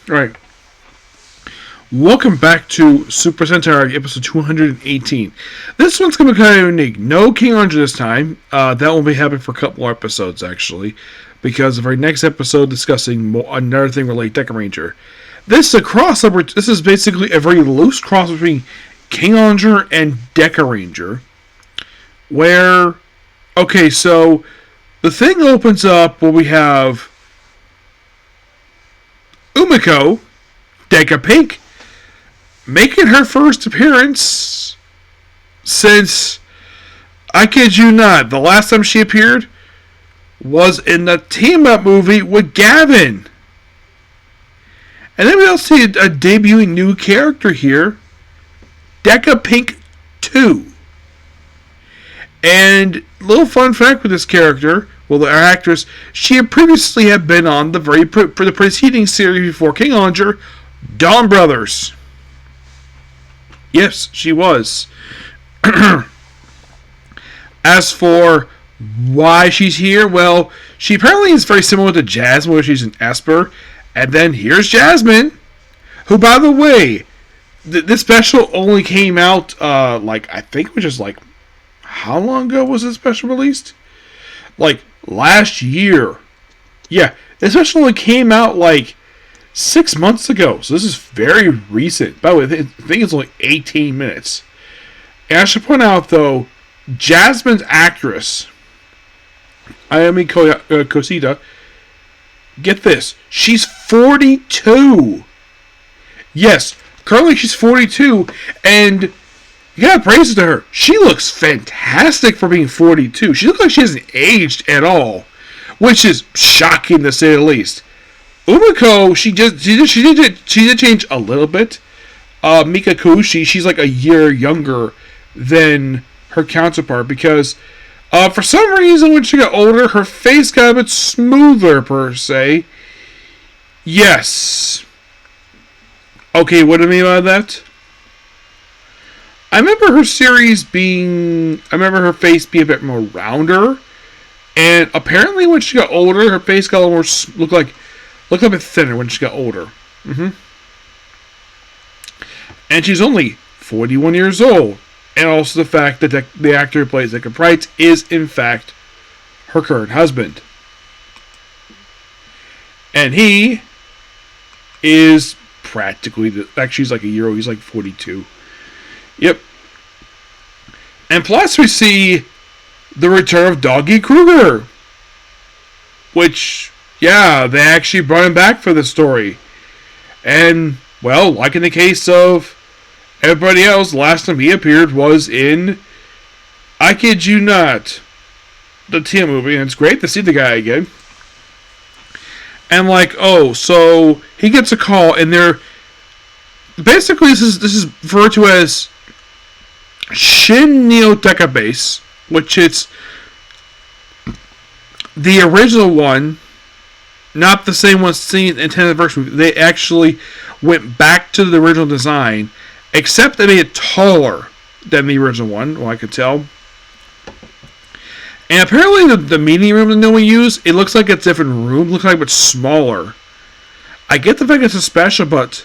Right. Welcome back to Super Sentai episode 218. This one's going to be kind of unique. No King-Ohger this time. That will be happening for a couple more episodes, actually. Because of our next episode discussing another thing related to Dekaranger. This is a crossover. This is basically a very loose cross between King-Ohger and Dekaranger. Where, okay, so the thing opens up where we have Umiko, Deka Pink, making her first appearance since, I kid you not, the last time she appeared was in the team-up movie with Gavin. And then we also see a debuting new character here, Deka Pink 2. And little fun fact with this character, well, our actress, she had previously been on the for the preceding series before King-Ohger, Dawn Brothers. Yes, she was. As for why she's here, well, she apparently is very similar to Jasmine, where she's an Esper. And then here's Jasmine, who, by the way, this special only came out, I think it was just how long ago was this special released? Last year. Yeah, this special only came out 6 months ago, so this is very recent. By the way, I think it's only 18 minutes. And I should point out, though, Jasmine's actress, Ayumi Kosita, get this, she's 42. Yes, currently she's 42, and you gotta praise it to her. She looks fantastic for being 42. She looks like she hasn't aged at all, which is shocking to say the least. Umiko, she did change a little bit. Mikaku, she's like a year younger than her counterpart because for some reason when she got older, her face got a bit smoother per se. Yes. Okay, what do I mean by that? I remember her face being a bit more rounder, and apparently when she got older, her face got a little more looked a bit thinner when she got older. And she's only 41 years old. And also the fact that the actor who plays Deka Price is, in fact, her current husband. And he is practically, actually he's like a year old, he's like 42. Yep. And plus we see the return of Doggy Kruger. Which, yeah, they actually brought him back for the story. And, well, like in the case of everybody else, last time he appeared was in, I kid you not, the team movie, and it's great to see the guy again. And so he gets a call, and they're basically this is referred to as Shin Neo Deka Base, which it's the original one, not the same one seen in 10th anniversary. They actually went back to the original design, except they made it taller than the original one, well, I could tell. And apparently the meeting room that no one used, it looks like it's a different room. It looks like it's smaller. I get the fact it's a special, but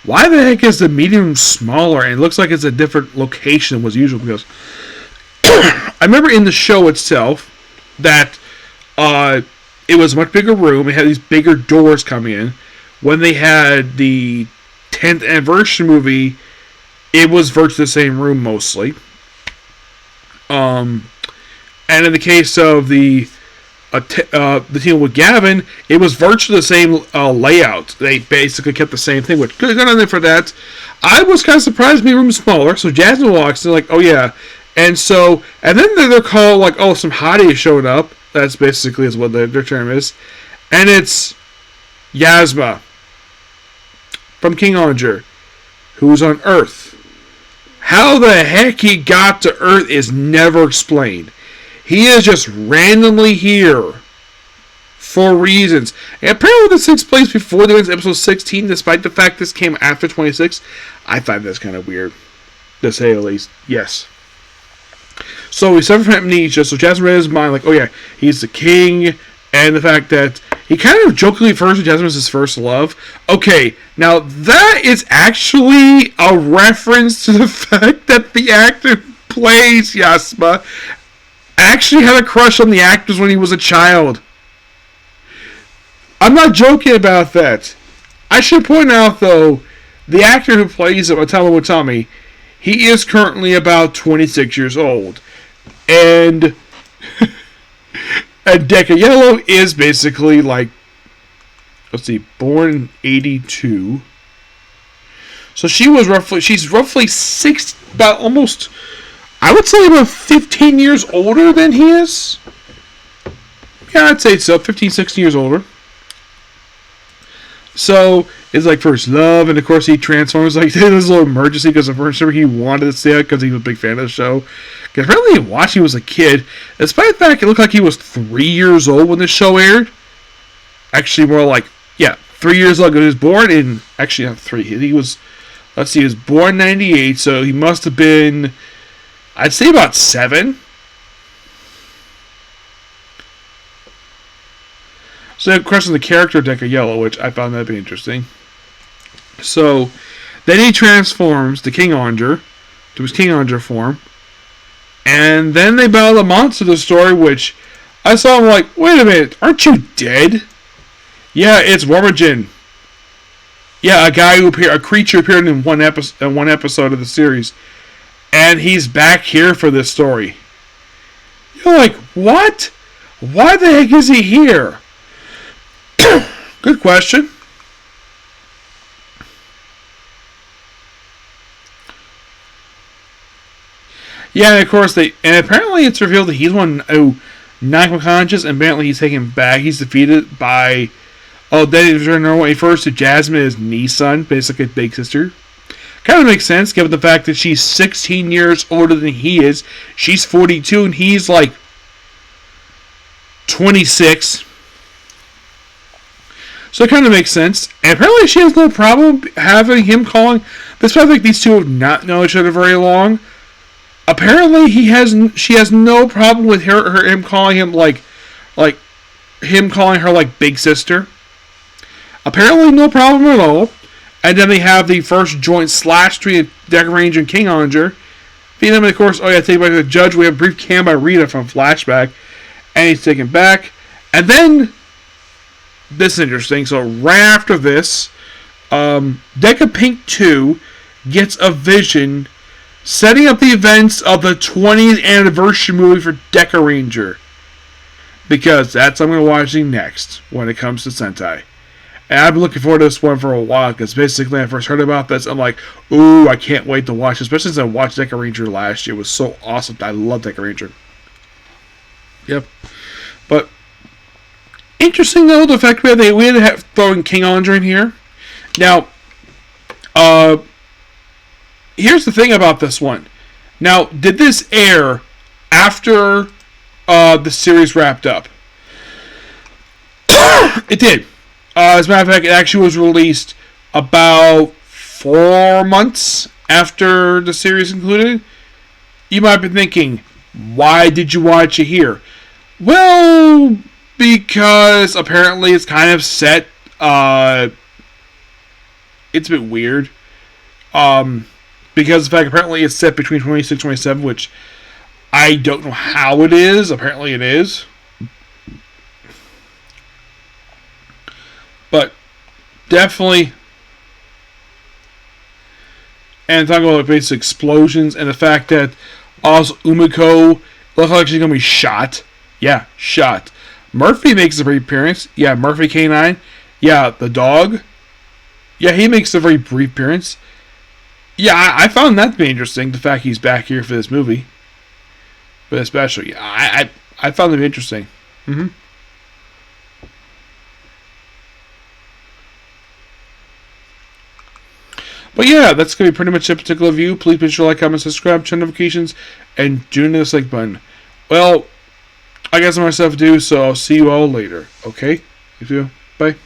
why the heck is the meeting room smaller? And it looks like it's a different location than was usual. Because I remember in the show itself that it was a much bigger room. It had these bigger doors coming in. When they had the 10th anniversary movie, it was virtually the same room mostly. And in the case of the team with Gavin, it was virtually the same layout. They basically kept the same thing, which good on them for that. I was kind of surprised the room was smaller, so Jasmine walks in oh yeah. And then they're called some hottie showing up. That's basically is what their term is. And it's Yasma from King-Ohger, who's on Earth. How the heck he got to Earth is never explained. He is just randomly here for reasons. And apparently this takes place before the end of episode 16, despite the fact this came after 26. I find this kind of weird, to say the least. Yes. So he suffered from amnesia, so Jasmine read his mind oh yeah, he's the king, and the fact that he kind of jokingly refers to Jasmine as his first love. Okay, now that is actually a reference to the fact that the actor who plays Yasma actually had a crush on the actress when he was a child. I'm not joking about that. I should point out, though, the actor who plays Watamu Watami, he is currently about 26 years old. And Deca Yellow is basically like, let's see, born in 82. So she's roughly about almost, I would say about 15 years older than he is. Yeah, I'd say so, 15, 16 years older. So, it's like first love, and of course he transforms, like, this little emergency, because I'm sure he wanted to stay out because he was a big fan of the show. Because apparently he watched he was a kid, despite the fact it looked like he was 3 years old when the show aired. Actually, more like, 3 years old, he was born in, actually not 3, he was born in 98, so he must have been, I'd say about 7. So they have questions of the character of Deca Yellow, which I found that to be interesting. So, then he transforms to King-Ohger, to his King-Ohger form, and then they battle the monster of the story, which I saw him like, wait a minute, aren't you dead? Yeah, it's Wormagin. Yeah, a creature appeared in one episode of the series, and he's back here for this story. You're like, what? Why the heck is he here? Good question. Yeah, and of course apparently it's revealed that he's one who knocked conscious, and apparently he's taken back. He's defeated by then he refers to Jasmine as Nissan, basically big sister. Kind of makes sense given the fact that she's 16 years older than he is. She's 42 and he's like 26. So it kind of makes sense. And apparently she has no problem having him calling, despite like these two have not known each other very long. Apparently she has no problem with him calling him like him calling her like big sister. Apparently no problem at all. And then they have the first joint slash between Dekaranger and King-Ohger. And of course, take back to the judge. We have a brief cam by Rita from Flashback. And he's taken back. And then this is interesting. So right after this, Deca Pink 2 gets a vision setting up the events of the 20th anniversary movie for Dekaranger. Because that's what I'm going to be watching next when it comes to Sentai. And I've been looking forward to this one for a while, because basically when I first heard about this, I'm like, ooh, I can't wait to watch it. Especially since I watched Dekaranger last year. It was so awesome. I love Dekaranger. Yep. But interesting though, the fact that we had to have throwing King-Ohger in here. Now, here's the thing about this one. Now, did this air after the series wrapped up? It did. As a matter of fact, it actually was released about 4 months after the series concluded. You might be thinking, why did you watch it here? Well, because apparently it's kind of set, it's a bit weird. Because in fact, apparently it's set between 26 and 27, which I don't know how it is. Apparently it is. But definitely, and talking about basic explosions and the fact that also Umiko looks like she's gonna be shot. Yeah, shot. Murphy makes a brief appearance. Yeah, Murphy K9. Yeah, the dog. Yeah, he makes a very brief appearance. Yeah, I found that to be interesting. The fact he's back here for this movie, but especially, I found it interesting. Mm-hmm. But yeah, that's going to be pretty much a particular view. Please be sure to like, comment, subscribe, turn notifications, and do this like button. Well, I got some more stuff to do, so I'll see you all later. Okay? Bye.